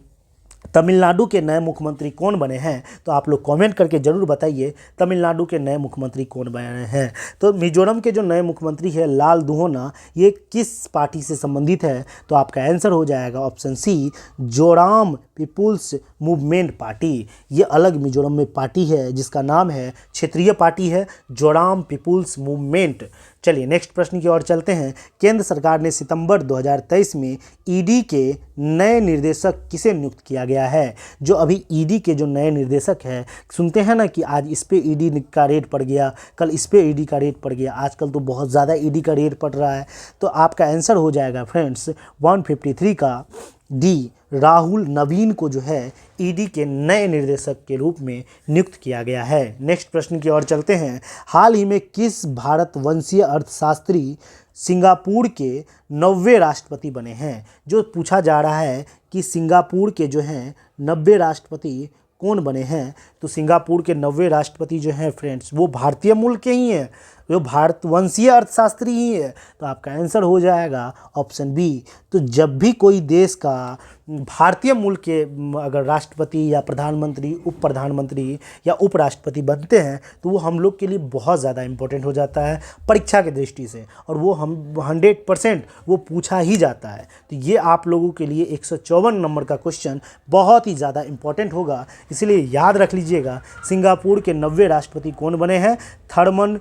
Speaker 1: तमिलनाडु के नए मुख्यमंत्री कौन बने हैं, तो आप लोग कमेंट करके ज़रूर बताइए तमिलनाडु के नए मुख्यमंत्री कौन बने हैं। तो मिजोरम के जो नए मुख्यमंत्री है लाल दुहोना, ये किस पार्टी से संबंधित है? तो आपका आंसर हो जाएगा option C, Zoram people's movement party. ये अलग मिजोरम में पार्टी है जिसका नाम है, क्षेत्रीय पार्टी है जोराम पीपुल्स मूवमेंट। चलिए नेक्स्ट प्रश्न की ओर चलते हैं। केंद्र सरकार ने सितंबर 2023 में ईडी के नए निर्देशक किसे नियुक्त किया गया है? जो अभी ईडी के जो नए निर्देशक हैं, सुनते हैं ना कि आज इस पे ईडी का रेट पड़ गया, कल इस पे ईडी का रेट पड़ गया, आजकल तो बहुत ज़्यादा ईडी का रेट पड़ रहा है। तो आपका आंसर हो जाएगा फ्रेंड्स 153 का डी, राहुल नवीन को जो है ईडी के नए निर्देशक के रूप में नियुक्त किया गया है। नेक्स्ट प्रश्न की ओर चलते हैं। हाल ही में किस भारतवंशीय अर्थशास्त्री सिंगापुर के 90वें राष्ट्रपति बने हैं? जो पूछा जा रहा है कि सिंगापुर के जो हैं 90 राष्ट्रपति कौन बने हैं, तो सिंगापुर के 90वें राष्ट्रपति जो हैं फ्रेंड्स वो भारतीय मूल के ही हैं, वो भारतवंशीय अर्थशास्त्री ही है। तो आपका आंसर हो जाएगा ऑप्शन बी। तो जब भी कोई देश का भारतीय मूल के अगर राष्ट्रपति या प्रधानमंत्री, उप प्रधानमंत्री या उपराष्ट्रपति बनते हैं तो वो हम लोग के लिए बहुत ज़्यादा इम्पोर्टेंट हो जाता है परीक्षा की दृष्टि से, और वो हम 100% वो पूछा ही जाता है। तो ये आप लोगों के लिए 154 नंबर का क्वेश्चन बहुत ही ज़्यादा इम्पोर्टेंट होगा, इसलिए याद रख लीजिएगा। सिंगापुर के 90वें राष्ट्रपति कौन बने हैं? थर्मन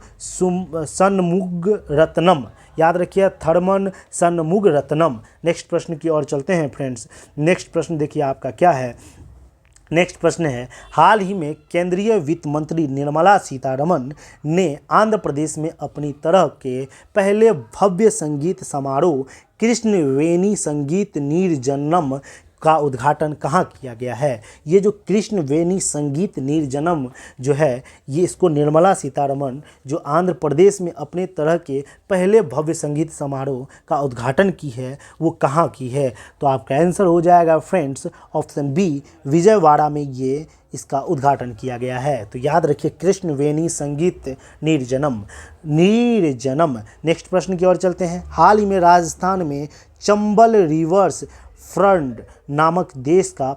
Speaker 1: शनमुगारत्नम, याद रखिए थर्मन शनमुगारत्नम। नेक्स्ट प्रश्न की ओर चलते हैं फ्रेंड्स। नेक्स्ट प्रश्न देखिए आपका क्या है। नेक्स्ट प्रश्न है, हाल ही में केंद्रीय वित्त मंत्री निर्मला सीतारमण ने आंध्र प्रदेश में अपनी तरह के पहले भव्य संगीत समारोह कृष्णवेणी संगीत निर्जनम का उद्घाटन कहाँ किया गया है। ये जो कृष्णवेणी संगीत निर्जनम जो है, ये इसको निर्मला सीतारमण जो आंध्र प्रदेश में अपने तरह के पहले भव्य संगीत समारोह का उद्घाटन की है, वो कहाँ की है। तो आपका आंसर हो जाएगा फ्रेंड्स ऑप्शन बी, विजयवाड़ा में ये इसका उद्घाटन किया गया है। तो याद रखिए कृष्णवेणी संगीत निर्जनम। नेक्स्ट प्रश्न की ओर चलते हैं। हाल ही में राजस्थान में चंबल रिवर्स फ्रंट नामक देश का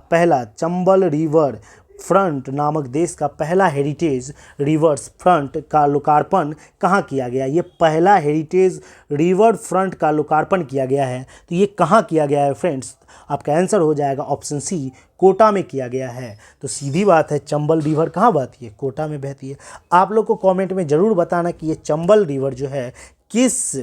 Speaker 1: पहला हेरिटेज रिवर्स फ्रंट का लोकार्पण कहाँ किया गया। ये पहला हेरिटेज रिवर फ्रंट का लोकार्पण किया गया है। तो ये कहाँ किया गया है फ्रेंड्स, आपका आंसर हो जाएगा ऑप्शन सी, कोटा में किया गया है। तो सीधी बात है, चंबल रिवर कहाँ बहती है, कोटा में बहती है। आप लोग को कमेंट में ज़रूर बताना कि ये चंबल रिवर जो है किस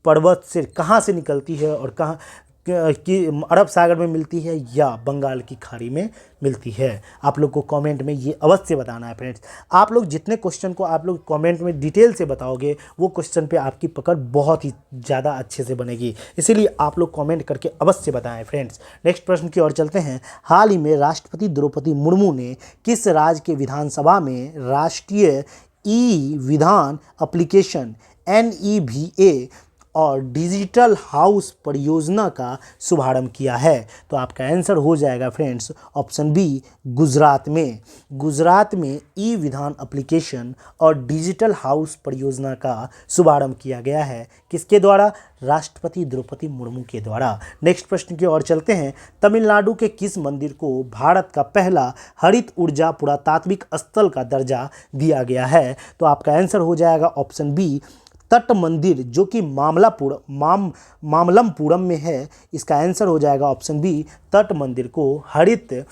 Speaker 1: पर्वत से कहाँ से निकलती है और कहाँ कि अरब सागर में मिलती है या बंगाल की खाड़ी में मिलती है। आप लोग को कमेंट में ये अवश्य बताना है फ्रेंड्स। आप लोग जितने क्वेश्चन को आप लोग कमेंट में डिटेल से बताओगे, वो क्वेश्चन पे आपकी पकड़ बहुत ही ज़्यादा अच्छे से बनेगी। इसीलिए आप लोग कमेंट करके अवश्य बताएं फ्रेंड्स। नेक्स्ट प्रश्न की ओर चलते हैं। हाल ही में राष्ट्रपति द्रौपदी मुर्मू ने किस राज्य के विधानसभा में राष्ट्रीय ई विधान एप्लीकेशन NEVA और डिजिटल हाउस परियोजना का शुभारंभ किया है। तो आपका आंसर हो जाएगा फ्रेंड्स ऑप्शन बी, गुजरात में ई विधान एप्लीकेशन और डिजिटल हाउस परियोजना का शुभारंभ किया गया है। किसके द्वारा, राष्ट्रपति द्रौपदी मुर्मू के द्वारा। नेक्स्ट प्रश्न की ओर चलते हैं। तमिलनाडु के किस मंदिर को भारत का पहला हरित ऊर्जा पुरातात्विक स्थल का दर्जा दिया गया है। तो आपका आंसर हो जाएगा ऑप्शन बी, तट मंदिर जो कि मामल्लपुरम में है। इसका आंसर हो जाएगा ऑप्शन बी, तट मंदिर को हरित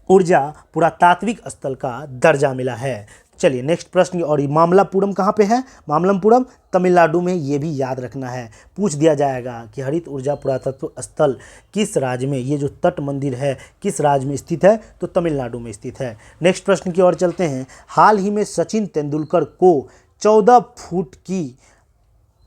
Speaker 1: ऊर्जा पुरातात्विक स्थल का दर्जा मिला है। चलिए नेक्स्ट प्रश्न। और मामल्लपुरम कहाँ पे है, मामल्लपुरम तमिलनाडु में, ये भी याद रखना है। पूछ दिया जाएगा कि हरित ऊर्जा पुरातत्व स्थल किस राज्य में, ये जो तट मंदिर है किस राज्य में स्थित है, तो तमिलनाडु में स्थित है। नेक्स्ट प्रश्न की ओर चलते हैं। हाल ही में सचिन तेंदुलकर को 14 फुट की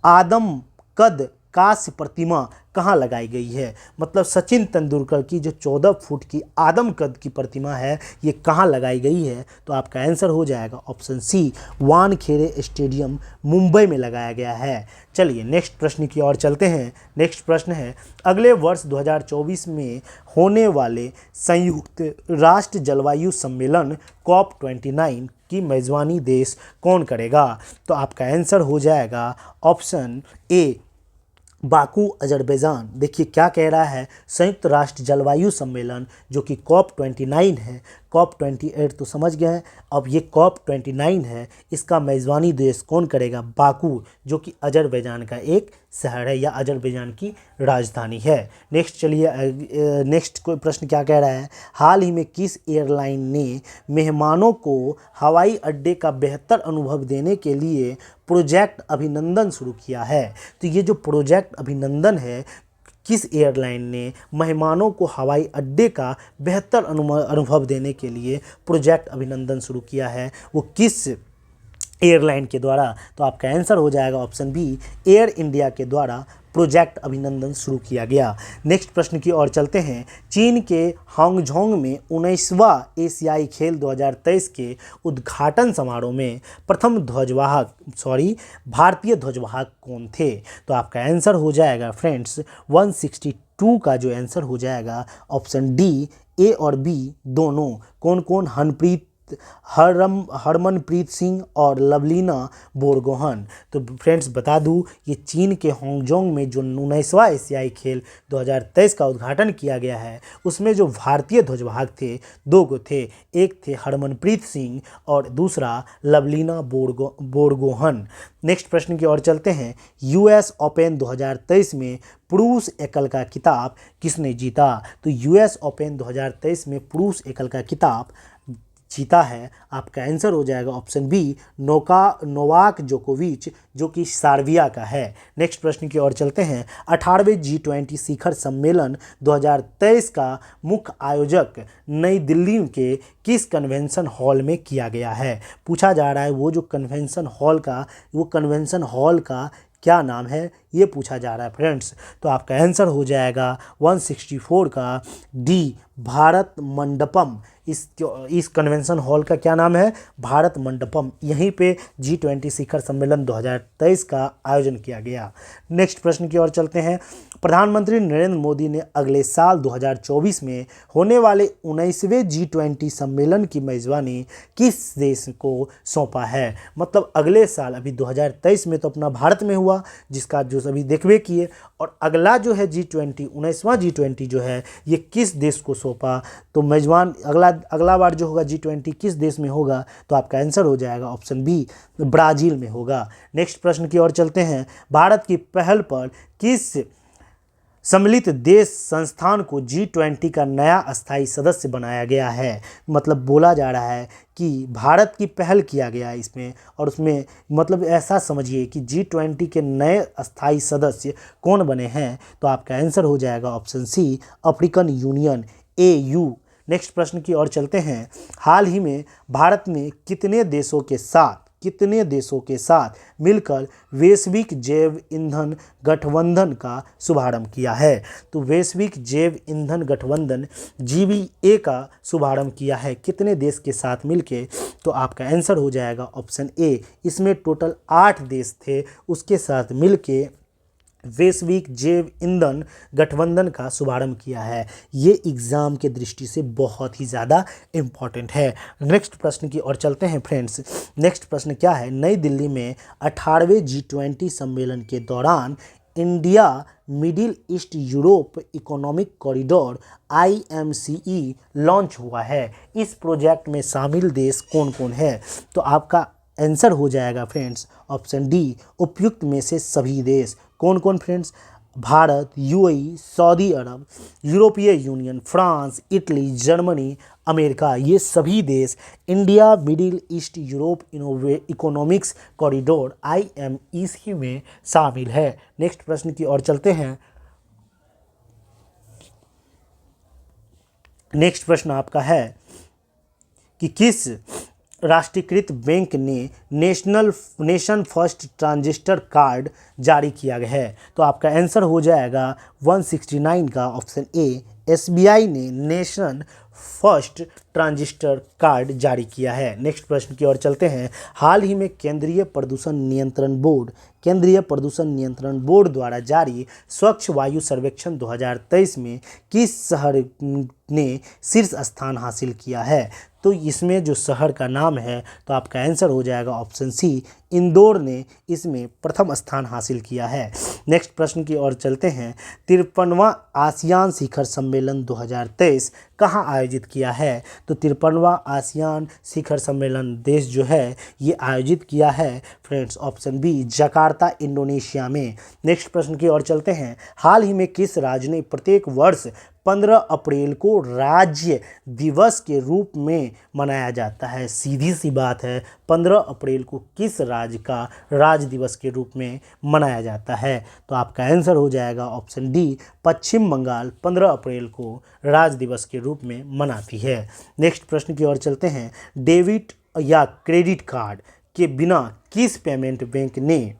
Speaker 1: आदम कद कांस्य प्रतिमा कहाँ लगाई गई है। मतलब सचिन तेंदुलकर की जो 14 फुट की आदम कद की प्रतिमा है, ये कहाँ लगाई गई है। तो आपका आंसर हो जाएगा option C, Wankhede stadium Mumbai में लगाया गया है। चलिए नेक्स्ट प्रश्न की ओर चलते हैं। नेक्स्ट प्रश्न है, अगले वर्ष 2024 में होने वाले संयुक्त राष्ट्र जलवायु सम्मेलन COP29 की मेज़बानी देश कौन करेगा। तो आपका आंसर हो जाएगा ऑप्शन ए, बाकू अजरबैजान। देखिए क्या कह रहा है, संयुक्त राष्ट्र जलवायु सम्मेलन जो कि COP29 है, COP28 तो समझ गए हैं, अब ये COP29 है, इसका मेज़बानी देश कौन करेगा, बाकू जो कि अजरबैजान का एक शहर है या अजरबैजान की राजधानी है। नेक्स्ट चलिए, नेक्स्ट कोई प्रश्न क्या कह रहा है, हाल ही में किस एयरलाइन ने मेहमानों को हवाई अड्डे का बेहतर अनुभव देने के लिए प्रोजेक्ट अभिनंदन शुरू किया है। तो ये जो प्रोजेक्ट अभिनंदन है, किस एयरलाइन ने मेहमानों को हवाई अड्डे का बेहतर अनुभव देने के लिए प्रोजेक्ट अभिनंदन शुरू किया है, वो किस एयरलाइन के द्वारा। तो आपका आंसर हो जाएगा ऑप्शन बी, एयर इंडिया के द्वारा प्रोजेक्ट अभिनंदन शुरू किया गया। नेक्स्ट प्रश्न की ओर चलते हैं। चीन के हांगझोंग में 19वां एशियाई खेल 2023 के उद्घाटन समारोह में प्रथम भारतीय ध्वजवाहक कौन थे। तो आपका आंसर हो जाएगा फ्रेंड्स 162 का जो आंसर हो जाएगा ऑप्शन डी, ए और बी दोनों। कौन कौन, हरमनप्रीत सिंह और लवलीना बोरगोहन। तो फ्रेंड्स बता दूं, ये चीन के हांगझोंग में जो 19वां एशियाई खेल 2023 का उद्घाटन किया गया है, उसमें जो भारतीय ध्वजवाहक थे, दो गो थे, एक थे हरमनप्रीत सिंह और दूसरा लवलीना बोरगोहन। नेक्स्ट प्रश्न की ओर चलते हैं। US ओपन 2023 में पुरुष एकल का खिताब किसने जीता। तो US ओपन 2023 में पुरुष एकल का खिताब जीता है? आपका आंसर हो जाएगा ऑप्शन बी, नोवाक जोकोविच, जो कि सर्बिया का है। नेक्स्ट प्रश्न की ओर चलते हैं। 18वें G20 शिखर सम्मेलन 2023 का मुख्य आयोजक नई दिल्ली के किस कन्वेंशन हॉल में किया गया है? पूछा जा रहा है वो कन्वेंशन हॉल का क्या नाम है, ये पूछा जा रहा है फ्रेंड्स। तो आपका आंसर हो जाएगा 164 का डी, भारत मंडपम। इस कन्वेंशन हॉल का क्या नाम है? भारत मंडपम। यहीं पे G20 शिखर सम्मेलन 2023 का आयोजन किया गया। नेक्स्ट प्रश्न की ओर चलते हैं। प्रधानमंत्री नरेंद्र मोदी ने अगले साल 2024 में होने वाले 19वें G20 सम्मेलन की मेजबानी किस देश को सौंपा है? मतलब अगले साल, अभी 2023 में तो अपना भारत में हुआ, जिसका जो सभी देखबे किए, और अगला जो है G20, 19वां G20 जो है, ये किस देश को सौंपा? तो मेजबान अगला बार जो होगा G20 किस देश में होगा? तो आपका आंसर हो जाएगा ऑप्शन बी, ब्राज़ील में होगा। नेक्स्ट प्रश्न की ओर चलते हैं। भारत की पहल पर किस सम्मिलित देश संस्थान को G20 का नया अस्थायी सदस्य बनाया गया है? मतलब बोला जा रहा है कि भारत की पहल किया गया है इसमें, और उसमें मतलब ऐसा समझिए कि G20 के नए अस्थायी सदस्य कौन बने हैं? तो आपका आंसर हो जाएगा option C, African union, AU। Next प्रश्न की ओर चलते हैं। हाल ही में भारत ने कितने देशों के साथ मिलकर वैश्विक जैव ईंधन गठबंधन का शुभारंभ किया है? तो वैश्विक जैव ईंधन गठबंधन GVA का शुभारंभ किया है कितने देश के साथ मिलके? तो आपका आंसर हो जाएगा ऑप्शन ए, इसमें टोटल 8 देश थे, उसके साथ मिलके वैश्विक जैव ईंधन गठबंधन का शुभारंभ किया है। ये एग्ज़ाम के दृष्टि से बहुत ही ज़्यादा इम्पॉर्टेंट है। नेक्स्ट प्रश्न की ओर चलते हैं फ्रेंड्स। नेक्स्ट प्रश्न क्या है? नई दिल्ली में 18वें G20 सम्मेलन के दौरान India middle east Europe economic corridor IMCE launch हुआ है। इस प्रोजेक्ट में शामिल देश कौन कौन है? तो आपका आंसर हो जाएगा फ्रेंड्स ऑप्शन डी, उपयुक्त में से सभी देश। कौन कौन फ्रेंड्स? भारत, UAE, सऊदी अरब, यूरोपीय union, France, Italy, Germany, America, ये सभी देश India middle east Europe economics corridor IMEC में शामिल है। नेक्स्ट प्रश्न की ओर चलते हैं। नेक्स्ट प्रश्न आपका है कि किस राष्ट्रीयकृत बैंक ने नेशन फर्स्ट ट्रांजिस्टर कार्ड जारी किया गया है? तो आपका आंसर हो जाएगा 169 का ऑप्शन ए, SBI ने नेशन फर्स्ट ट्रांजिस्टर कार्ड जारी किया है। नेक्स्ट प्रश्न की ओर चलते हैं। हाल ही में केंद्रीय प्रदूषण नियंत्रण बोर्ड द्वारा जारी स्वच्छ वायु सर्वेक्षण 2023 में किस शहर ने शीर्ष स्थान हासिल किया है? तो इसमें जो शहर का नाम है, तो आपका आंसर हो जाएगा ऑप्शन सी, इंदौर ने इसमें प्रथम स्थान हासिल किया है। नेक्स्ट प्रश्न की ओर चलते हैं। 53वां आसियान शिखर सम्मेलन 2023 कहाँ आयोजित किया है? तो 53वां आसियान शिखर सम्मेलन देश जो है ये आयोजित किया है friends option B, Jakarta, Indonesia में। नेक्स्ट प्रश्न की ओर चलते हैं। हाल ही में किस राज्य ने प्रत्येक वर्ष 15 अप्रैल को राज्य दिवस के रूप में मनाया जाता है? सीधी सी बात है, 15 अप्रैल को किस राज्य का राज्य दिवस के रूप में मनाया जाता है? तो आपका आंसर हो जाएगा ऑप्शन डी, पश्चिम बंगाल 15 अप्रैल को राज्य दिवस के रूप में मनाती है। नेक्स्ट प्रश्न की ओर चलते हैं। डेबिट या क्रेडिट कार्ड के बिना किस पेमेंट बैंक ने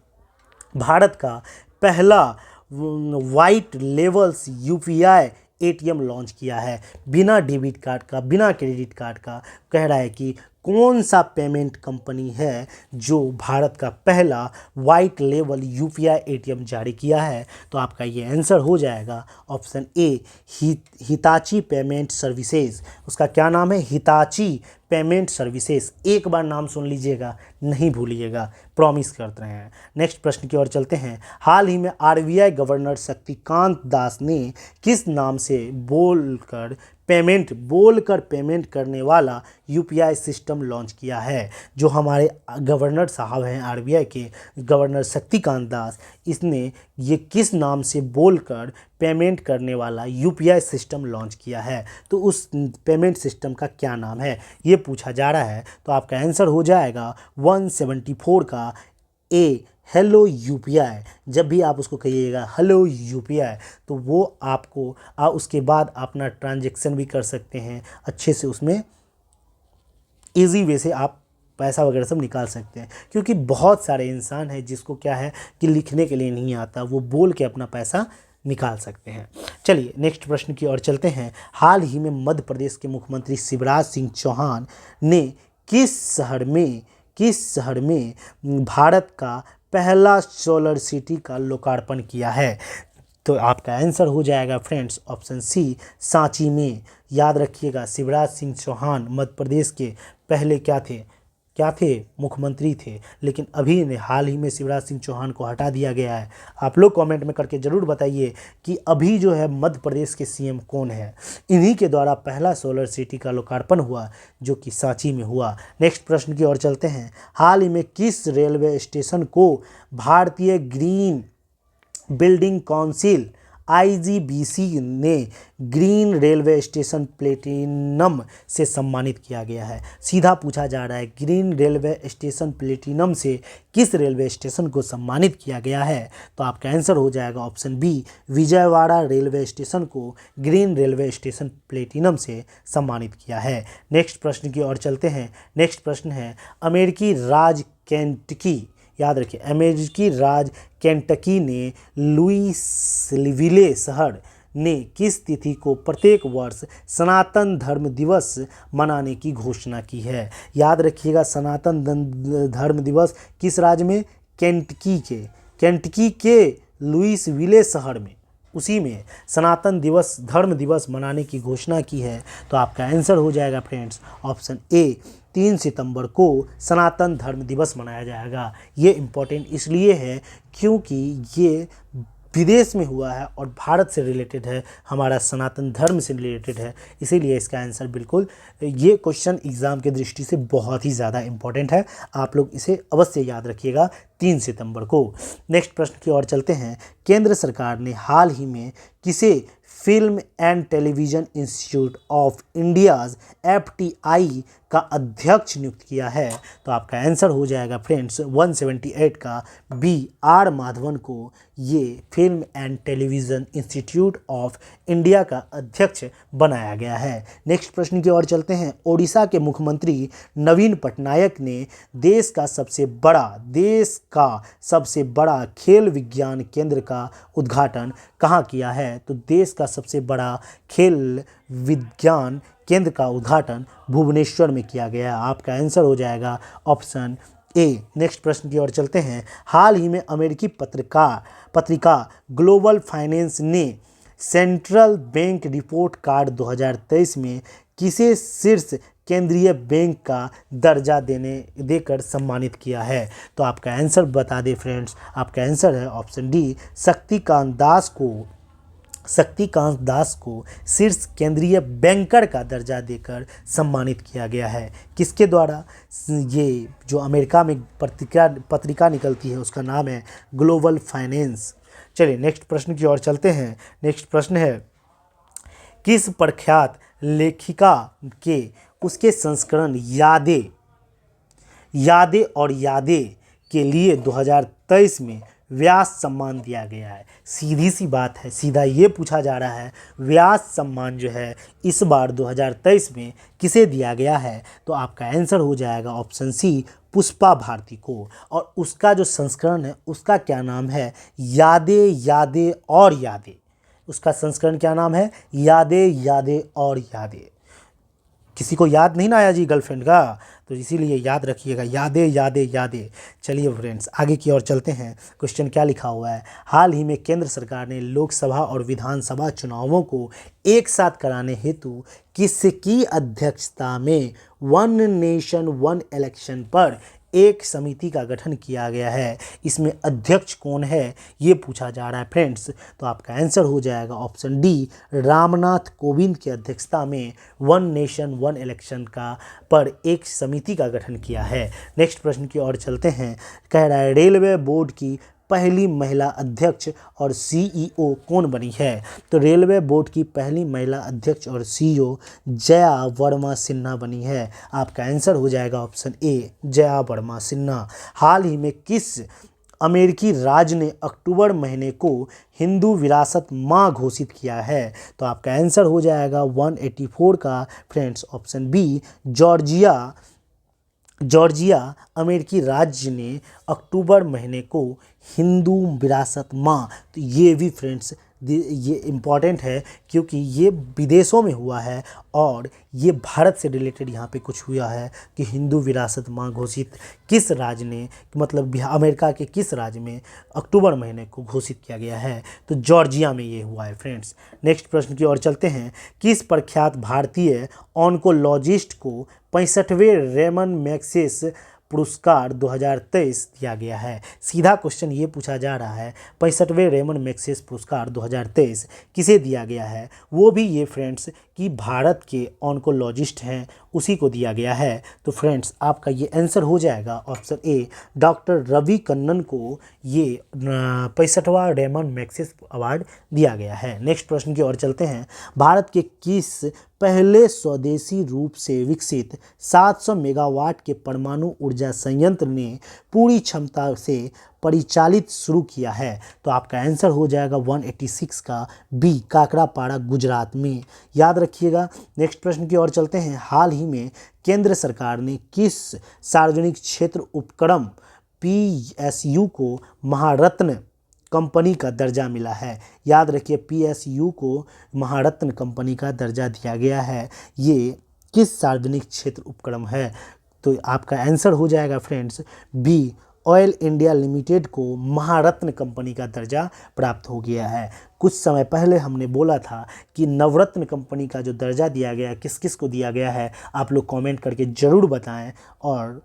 Speaker 1: भारत का पहला white levels UPI ATM launch किया है? बिना डेबिट कार्ड का, बिना क्रेडिट कार्ड का, कह रहा है कि कौन सा पेमेंट कंपनी है जो भारत का पहला वाइट लेवल UPI ATM जारी किया है? तो आपका ये आंसर हो जाएगा ऑप्शन ए, हिताची पेमेंट सर्विसेज। उसका क्या नाम है? Hitachi payment services. एक बार नाम सुन लीजिएगा, नहीं भूलिएगा, प्रॉमिस करते हैं। नेक्स्ट प्रश्न की ओर चलते हैं। हाल ही में RBI गवर्नर शक्तिकांत दास ने किस नाम से बोलकर बोलकर पेमेंट करने वाला यूपीआई सिस्टम लॉन्च किया है। जो हमारे गवर्नर साहब हैं आरबीआई के, गवर्नर शक्तिकांत दास, इसने ये किस नाम से बोलकर पेमेंट करने वाला यूपीआई सिस्टम लॉन्च किया है, तो उस पेमेंट सिस्टम का क्या नाम है, ये पूछा जा रहा है। तो आपका आंसर हो जाएगा 174 का ए, हेलो यूपीआई। जब भी आप उसको कहिएगा हेलो यूपीआई, तो वो आपको उसके बाद अपना ट्रांजैक्शन भी कर सकते हैं अच्छे से, उसमें इजी वे से आप पैसा वगैरह सब निकाल सकते हैं। क्योंकि बहुत सारे इंसान हैं जिसको क्या है कि लिखने के लिए नहीं आता, वो बोल के अपना पैसा निकाल सकते हैं। चलिए नेक्स्ट प्रश्न की ओर चलते हैं। हाल ही में मध्य प्रदेश के मुख्यमंत्री शिवराज सिंह चौहान ने किस शहर में भारत का पहला सोलर सिटी का लोकार्पण किया है? तो आपका आंसर हो जाएगा फ्रेंड्स ऑप्शन सी, सांची में। याद रखिएगा, शिवराज सिंह चौहान मध्य प्रदेश के पहले क्या थे मुख्यमंत्री थे, लेकिन अभी हाल ही में शिवराज सिंह चौहान को हटा दिया गया है। आप लोग कमेंट में करके ज़रूर बताइए कि अभी जो है मध्य प्रदेश के सीएम कौन है। इन्हीं के द्वारा पहला सोलर सिटी का लोकार्पण हुआ, जो कि सांची में हुआ। नेक्स्ट प्रश्न की ओर चलते हैं। हाल ही में किस रेलवे स्टेशन को भारतीय ग्रीन बिल्डिंग काउंसिल आईजीबीसी ने ग्रीन रेलवे स्टेशन प्लेटिनम से सम्मानित किया गया है? सीधा पूछा जा रहा है, ग्रीन रेलवे स्टेशन प्लेटिनम से किस रेलवे स्टेशन को सम्मानित किया गया है? तो आपका आंसर हो जाएगा option B, Vijayawada railway station को ग्रीन रेलवे स्टेशन प्लेटिनम से सम्मानित किया है। नेक्स्ट प्रश्न की ओर चलते हैं। नेक्स्ट प्रश्न है, अमेरिकी राज्य केंटकी, याद रखिए, अमेरिकी राज्य केंटकी ने लुइसविले शहर ने किस तिथि को प्रत्येक वर्ष सनातन धर्म दिवस मनाने की घोषणा की है? याद रखिएगा, सनातन धर्म दिवस किस राज्य में? केंटकी के लुइसविले शहर में, उसी में सनातन धर्म दिवस मनाने की घोषणा की है। तो आपका आंसर हो जाएगा फ्रेंड्स ऑप्शन ए, 3 सितंबर को सनातन धर्म दिवस मनाया जाएगा। ये इम्पोर्टेंट इसलिए है क्योंकि ये विदेश में हुआ है और भारत से रिलेटेड है, हमारा सनातन धर्म से रिलेटेड है, इसीलिए इसका आंसर बिल्कुल, ये क्वेश्चन एग्ज़ाम की दृष्टि से बहुत ही ज़्यादा इम्पोर्टेंट है। आप लोग इसे अवश्य याद रखिएगा 3 सितंबर को। नेक्स्ट प्रश्न की ओर चलते हैं। केंद्र सरकार ने हाल ही में किसे film and television institute of India's FTI का अध्यक्ष नियुक्त किया है? तो आपका आंसर हो जाएगा फ्रेंड्स 178 का बी, आर माधवन को ये film and television institute of India का अध्यक्ष बनाया गया है। नेक्स्ट प्रश्न की ओर चलते हैं। ओडिशा के मुख्यमंत्री नवीन पटनायक ने देश का सबसे बड़ा खेल विज्ञान केंद्र का उद्घाटन कहाँ किया है? तो देश का सबसे बड़ा खेल विज्ञान केंद्र का उद्घाटन भुवनेश्वर में किया गया। आपका आंसर हो जाएगा ऑप्शन ए। नेक्स्ट प्रश्न की ओर चलते हैं। हाल ही में अमेरिकी पत्रिका ग्लोबल फाइनेंस ने सेंट्रल बैंक रिपोर्ट कार्ड 2023 में किसे शीर्ष केंद्रीय बैंक का दर्जा देकर सम्मानित किया है? तो आपका आंसर बता दें फ्रेंड्स, आपका आंसर है ऑप्शन डी, शक्तिकांत दास को शीर्ष केंद्रीय बैंकर का दर्जा देकर सम्मानित किया गया है। किसके द्वारा? ये जो अमेरिका में पत्रिका निकलती है उसका नाम है ग्लोबल फाइनेंस। चलिए नेक्स्ट प्रश्न की ओर चलते हैं। नेक्स्ट प्रश्न है, किस प्रख्यात लेखिका के उसके संस्करण यादें के लिए 2023 में व्यास सम्मान दिया गया है? सीधी सी बात है, सीधा ये पूछा जा रहा है, व्यास सम्मान जो है इस बार 2023 में किसे दिया गया है? तो आपका आंसर हो जाएगा ऑप्शन सी, पुष्पा भारती को। और उसका जो संस्करण है उसका क्या नाम है? यादें और यादें। उसका संस्करण क्या नाम है? यादें और यादें। किसी को याद नहीं ना आया जी गर्लफ्रेंड का, तो इसीलिए याद रखिएगा, यादें। चलिए फ्रेंड्स आगे की ओर चलते हैं। क्वेश्चन क्या लिखा हुआ है? हाल ही में केंद्र सरकार ने लोकसभा और विधानसभा चुनावों को एक साथ कराने हेतु किसकी अध्यक्षता में वन नेशन वन इलेक्शन पर एक समिति का गठन किया गया है, इसमें अध्यक्ष कौन है ये पूछा जा रहा है फ्रेंड्स। तो आपका आंसर हो जाएगा ऑप्शन डी, रामनाथ कोविंद की अध्यक्षता में वन नेशन वन इलेक्शन का पर एक समिति का गठन किया है। नेक्स्ट प्रश्न की ओर चलते हैं। कह रहा है रेलवे बोर्ड की पहली महिला अध्यक्ष और सीईओ कौन बनी है। तो रेलवे बोर्ड की पहली महिला अध्यक्ष और सीईओ जया वर्मा सिन्हा बनी है। आपका आंसर हो जाएगा ऑप्शन ए, जया वर्मा सिन्हा। हाल ही में किस अमेरिकी राज्य ने अक्टूबर महीने को हिंदू विरासत माह घोषित किया है। तो आपका आंसर हो जाएगा 184 का फ्रेंड्स ऑप्शन बी, जॉर्जिया अमेरिकी राज्य ने अक्टूबर महीने को हिंदू विरासत माह, तो ये भी फ्रेंड्स ये इम्पॉर्टेंट है क्योंकि ये विदेशों में हुआ है और ये भारत से रिलेटेड यहाँ पे कुछ हुआ है कि हिंदू विरासत माह घोषित किस राज्य ने, मतलब अमेरिका के किस राज्य में अक्टूबर महीने को घोषित किया गया है। तो जॉर्जिया में ये हुआ है फ्रेंड्स। नेक्स्ट प्रश्न की ओर चलते हैं। किस प्रख्यात भारतीय ऑन्कोलॉजिस्ट को 65वें रेमन मैग्सेसे पुरस्कार 2023 दिया गया है। सीधा क्वेश्चन ये पूछा जा रहा है 65वें रेमन मैग्सेसे पुरस्कार 2023 किसे दिया गया है। वो भी ये फ्रेंड्स कि भारत के ऑन्कोलॉजिस्ट हैं उसी को दिया गया है। तो फ्रेंड्स आपका ये आंसर हो जाएगा option A, doctor Ravi Kannan को ये 65वां रेमन मैग्सेसे अवार्ड दिया गया है। नेक्स्ट प्रश्न की ओर चलते हैं। भारत के किस पहले स्वदेशी रूप से विकसित 700 मेगावाट के परमाणु ऊर्जा संयंत्र ने पूरी क्षमता से परिचालित शुरू किया है। तो आपका आंसर हो जाएगा 186 का बी, काकरापाड़ा गुजरात में। याद रखिएगा। नेक्स्ट प्रश्न की ओर चलते हैं। हाल ही में केंद्र सरकार ने किस सार्वजनिक क्षेत्र उपक्रम पीएसयू को महारत्न कंपनी का दर्जा मिला है। याद रखिए पीएसयू को महारत्न कंपनी का दर्जा दिया गया है। ये किस सार्वजनिक क्षेत्र उपक्रम है। तो आपका आंसर हो जाएगा friends B, oil India limited को महारत्न कंपनी का दर्जा प्राप्त हो गया है। कुछ समय पहले हमने बोला था कि नवरत्न कंपनी का जो दर्जा दिया गया है किस किस को दिया गया है, आप लोग कमेंट करके ज़रूर बताएं। और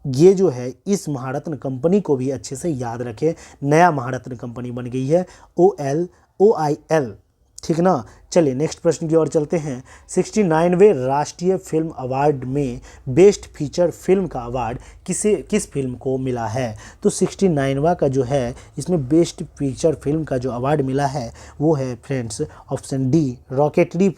Speaker 1: ये जो है इस महारत्न कंपनी को भी अच्छे से याद रखें। नया महारत्न कंपनी बन गई है OIL, ठीक ना। चलिए नेक्स्ट प्रश्न की ओर चलते हैं। 69वें राष्ट्रीय फिल्म अवार्ड में बेस्ट फीचर फिल्म का अवार्ड किस फिल्म को मिला है। तो 69वां का जो है इसमें बेस्ट फीचर फिल्म का जो अवार्ड मिला है वो है friends option D, rocketry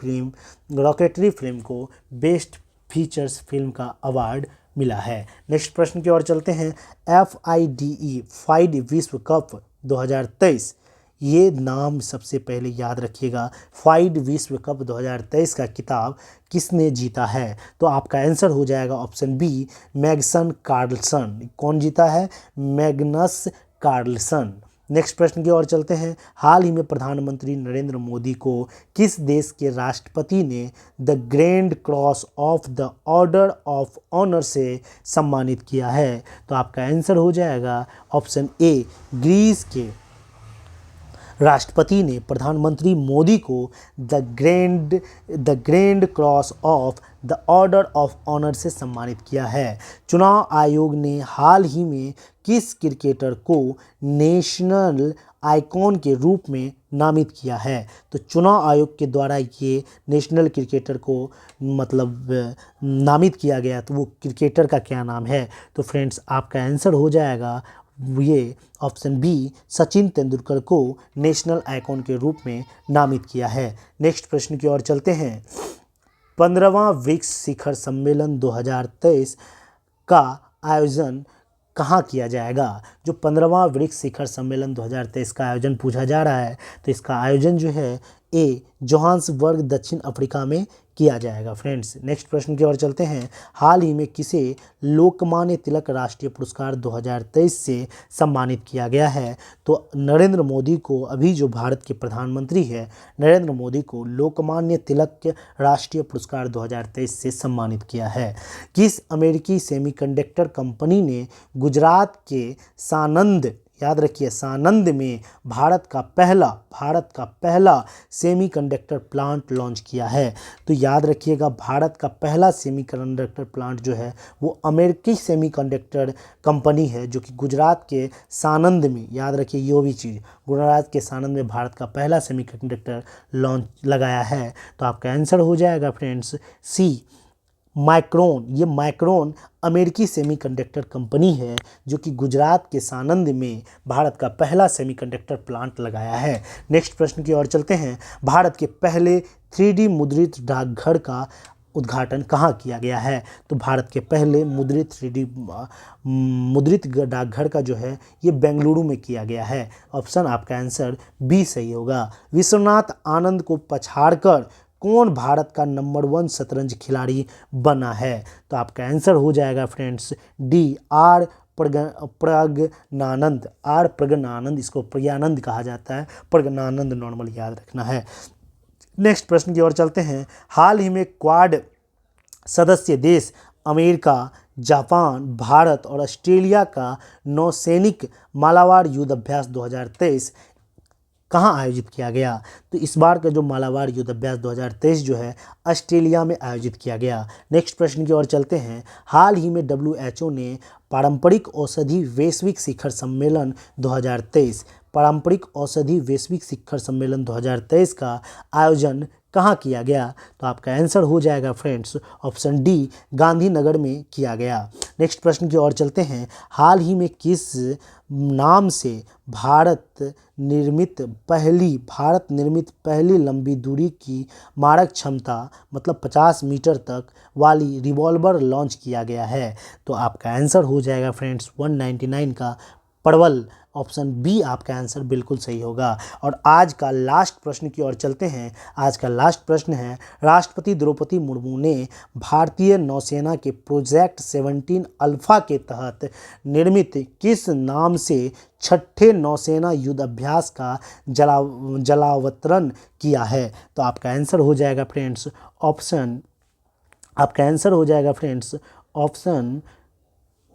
Speaker 1: film को बेस्ट फीचर्स फिल्म का अवार्ड मिला है। नेक्स्ट प्रश्न की ओर चलते हैं। FIDE विश्व कप 2023, ये नाम सबसे पहले याद रखिएगा। FIDE विश्व कप 2023 का खिताब किसने जीता है। तो आपका आंसर हो जाएगा ऑप्शन बी, मैग्नस कार्लसन। कौन जीता है, मैग्नस कार्लसन। नेक्स्ट प्रश्न की ओर चलते हैं। हाल ही में प्रधानमंत्री नरेंद्र मोदी को किस देश के राष्ट्रपति ने the grand cross of the order of honour से सम्मानित किया है। तो आपका आंसर हो जाएगा ऑप्शन ए, ग्रीस के राष्ट्रपति ने प्रधानमंत्री मोदी को the grand cross of the order of honour से सम्मानित किया है। चुनाव आयोग ने हाल ही में किस क्रिकेटर को नेशनल आइकॉन के रूप में नामित किया है। तो चुनाव आयोग के द्वारा ये नेशनल क्रिकेटर को मतलब नामित किया गया, तो वो क्रिकेटर का क्या नाम है। तो फ्रेंड्स आपका आंसर हो जाएगा ये ऑप्शन बी, सचिन तेंदुलकर को नेशनल आइकॉन के रूप में नामित किया है। नेक्स्ट प्रश्न की ओर चलते हैं। 15वां ब्रिक्स शिखर सम्मेलन 2023 का आयोजन कहाँ किया जाएगा। जो 15वां ब्रिक्स शिखर सम्मेलन 2023 का आयोजन पूछा जा रहा है, तो इसका आयोजन जो है ए, जोहान्सबर्ग दक्षिण अफ्रीका में किया जाएगा फ्रेंड्स। नेक्स्ट प्रश्न की ओर चलते हैं। हाल ही में किसे लोकमान्य तिलक राष्ट्रीय पुरस्कार 2023 से सम्मानित किया गया है। तो नरेंद्र मोदी को, अभी जो भारत के प्रधानमंत्री है नरेंद्र मोदी को लोकमान्य तिलक राष्ट्रीय पुरस्कार 2023 से सम्मानित किया है। किस अमेरिकी सेमीकंडक्टर कंपनी ने गुजरात के सानंद याद रखिए सानंद में भारत का पहला सेमीकंडक्टर प्लांट लॉन्च किया है। तो याद रखिएगा भारत का पहला सेमीकंडक्टर प्लांट जो है वो अमेरिकी सेमीकंडक्टर कंपनी है जो कि गुजरात के सानंद में, याद रखिए ये भी चीज़, गुजरात के सानंद में भारत का पहला सेमीकंडक्टर लॉन्च लगाया है। तो आपका आंसर हो जाएगा फ्रेंड्स सी, माइक्रोन। ये माइक्रोन अमेरिकी सेमीकंडक्टर कंपनी है जो कि गुजरात के सानंद में भारत का पहला सेमीकंडक्टर प्लांट लगाया है। नेक्स्ट प्रश्न की ओर चलते हैं। भारत के पहले 3D मुद्रित डाकघर का उद्घाटन कहाँ किया गया है? तो भारत के पहले मुद्रित डाकघर का जो है ये बेंगलुरु में किया गया है। ऑप्शन आपका आंसर बी सही होगा। विश्वनाथ आनंद को पछाड़कर कौन भारत का नंबर 1 शतरंज खिलाड़ी बना है? तो आपका आंसर हो जाएगा फ्रेंड्स डी, आर प्रज्ञानंद। इसको प्रज्ञानंद कहा जाता है, प्रज्ञानंद नॉर्मल याद रखना है। नेक्स्ट प्रश्न की ओर चलते हैं। हाल ही में क्वाड सदस्य देश अमेरिका, जापान, भारत और ऑस्ट्रेलिया का नौसैनिक मालाबार युद्ध अभ्यास 2023 कहाँ आयोजित किया गया? तो इस बार का जो मालाबार युद्ध अभ्यास 2023 जो है ऑस्ट्रेलिया में आयोजित किया गया। नेक्स्ट प्रश्न की ओर चलते हैं। हाल ही में WHO ने पारंपरिक औषधि वैश्विक शिखर सम्मेलन 2023 का आयोजन कहाँ किया गया? तो आपका आंसर हो जाएगा फ्रेंड्स ऑप्शन डी, गांधीनगर में किया गया। नेक्स्ट प्रश्न की ओर चलते हैं। हाल ही में किस नाम से भारत निर्मित पहली लंबी दूरी की मारक क्षमता मतलब 50 मीटर तक वाली रिवॉल्वर लॉन्च किया गया है? तो आपका आंसर हो जाएगा फ्रेंड्स 199 का परवल। ऑप्शन बी आपका आंसर बिल्कुल सही होगा। और आज का लास्ट प्रश्न की ओर चलते हैं। आज का लास्ट प्रश्न है। राष्ट्रपति द्रौपदी मुर्मू ने भारतीय नौसेना के प्रोजेक्ट 17 अल्फा के तहत निर्मित किस नाम से छठे नौसेना युद्ध अभ्यास का जलावतरण किया है? तो आपका आंसर हो जाएगा friends option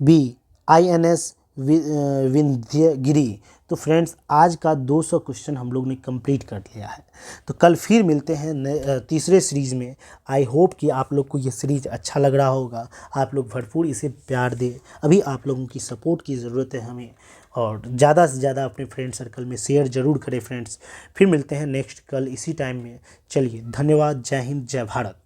Speaker 1: B, INS Vindhyagiri. तो फ्रेंड्स आज का 200 क्वेश्चन हम लोग ने कंप्लीट कर लिया है। तो कल फिर मिलते हैं तीसरे सीरीज़ में। आई होप कि आप लोग को ये सीरीज़ अच्छा लग रहा होगा। आप लोग भरपूर इसे प्यार दें। अभी आप लोगों की सपोर्ट की ज़रूरत है हमें, और ज़्यादा से ज़्यादा अपने फ्रेंड सर्कल में शेयर ज़रूर करें फ्रेंड्स। फिर मिलते हैं नेक्स्ट कल इसी टाइम में। चलिए धन्यवाद। जय हिंद, जय भारत।